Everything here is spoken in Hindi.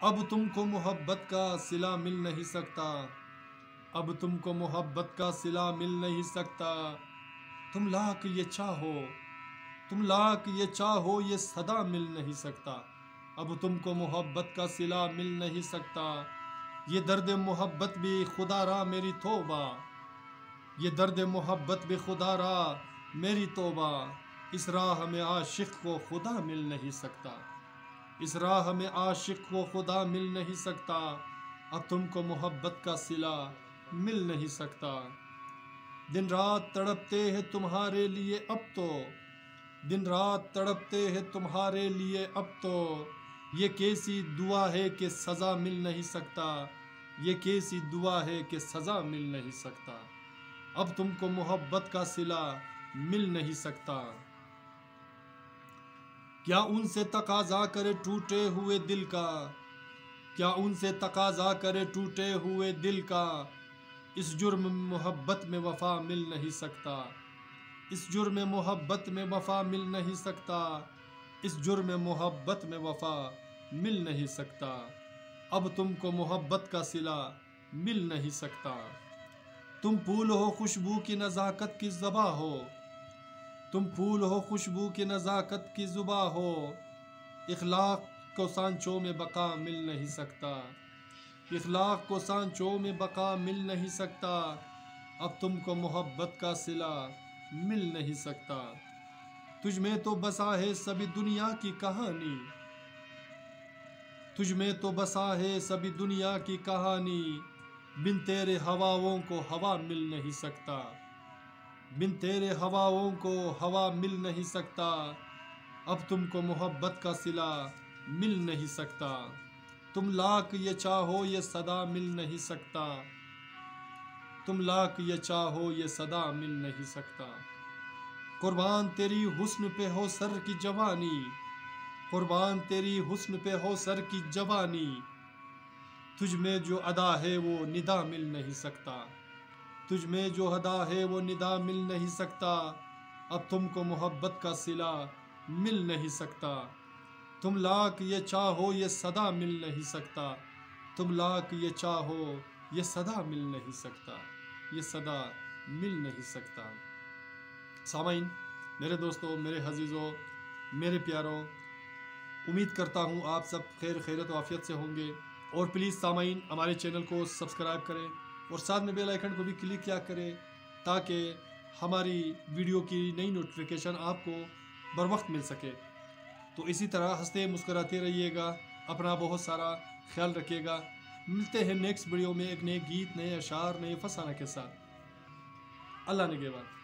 अब तुमको मोहब्बत का सिला मिल नहीं सकता, अब तुमको मोहब्बत का सिला मिल नहीं सकता। तुम लाख ये चाहो, तुम लाख ये चाहो, ये सदा मिल नहीं सकता। अब तुमको मोहब्बत का सिला मिल नहीं सकता। ये दर्द मोहब्बत भी खुदारा मेरी तौबा, ये दर्द मोहब्बत भी खुदारा मेरी तौबा। इस राह में आशिक को खुदा मिल नहीं सकता, इस राह में आशिक को खुदा मिल नहीं सकता। अब तुमको मोहब्बत का सिला मिल नहीं सकता। दिन रात तड़पते हैं तुम्हारे लिए अब तो, दिन रात तड़पते हैं तुम्हारे लिए अब तो। ये कैसी दुआ है कि सज़ा मिल नहीं सकता, ये कैसी दुआ है कि सज़ा मिल नहीं सकता। अब तुमको मोहब्बत का सिला मिल नहीं सकता। क्या उनसे तकाजा करे टूटे हुए दिल का, क्या उनसे तकाजा करे टूटे हुए दिल का। इस जुर्म मोहब्बत में वफा मिल नहीं सकता, इस जुर्म मोहब्बत में वफा मिल नहीं सकता। इस जुर्म मोहब्बत में वफा मिल नहीं सकता। अब तुमको मोहब्बत का सिला मिल नहीं सकता। तुम फूल हो खुशबू की नज़ाकत की ज़बा हो, तुम फूल हो खुशबू की नज़ाकत की ज़ुबा हो। इखलाक को सांचों में बका मिल नहीं सकता, इखलाक को सांचों में बका मिल नहीं सकता। अब तुमको मोहब्बत का सिला मिल नहीं सकता। तुझ में तो बसा है सभी दुनिया की कहानी, तुझ में तो बसा है सभी दुनिया की कहानी। बिन तेरे हवाओं को हवा मिल नहीं सकता, बिन तेरे हवाओं को हवा मिल नहीं सकता। अब तुमको मोहब्बत का सिला मिल नहीं सकता। तुम लाख ये चाहो ये सदा मिल नहीं सकता, तुम लाख ये चाहो ये सदा मिल नहीं सकता। कुर्बान तेरी हुस्न पे हो सर की जवानी, कुर्बान तेरी हुस्न पे हो सर की जवानी। तुझ में जो अदा है वो निदा मिल नहीं सकता, तुझ में जो अदा है वो निदा मिल नहीं सकता। अब तुमको मोहब्बत का सिला मिल नहीं सकता। तुम लाख ये चाहो ये सदा मिल नहीं सकता, तुम लाख ये चाहो ये सदा मिल नहीं सकता, ये सदा मिल नहीं सकता। सामाइन, मेरे दोस्तों, मेरे अजीज़ों, मेरे प्यारों, उम्मीद करता हूँ आप सब खैर खैरत आफियत से होंगे। और प्लीज़ सामाइन, हमारे चैनल को सब्सक्राइब करें और साथ में बेल आइकन को भी क्लिक किया करें ताकि हमारी वीडियो की नई नोटिफिकेशन आपको बर वक्त मिल सके। तो इसी तरह हंसते मुस्कुराते रहिएगा, अपना बहुत सारा ख्याल रखिएगा। मिलते हैं नेक्स्ट वीडियो में एक नए गीत, नए अशार, नए फसाना के साथ। अल्लाह ने के बाद।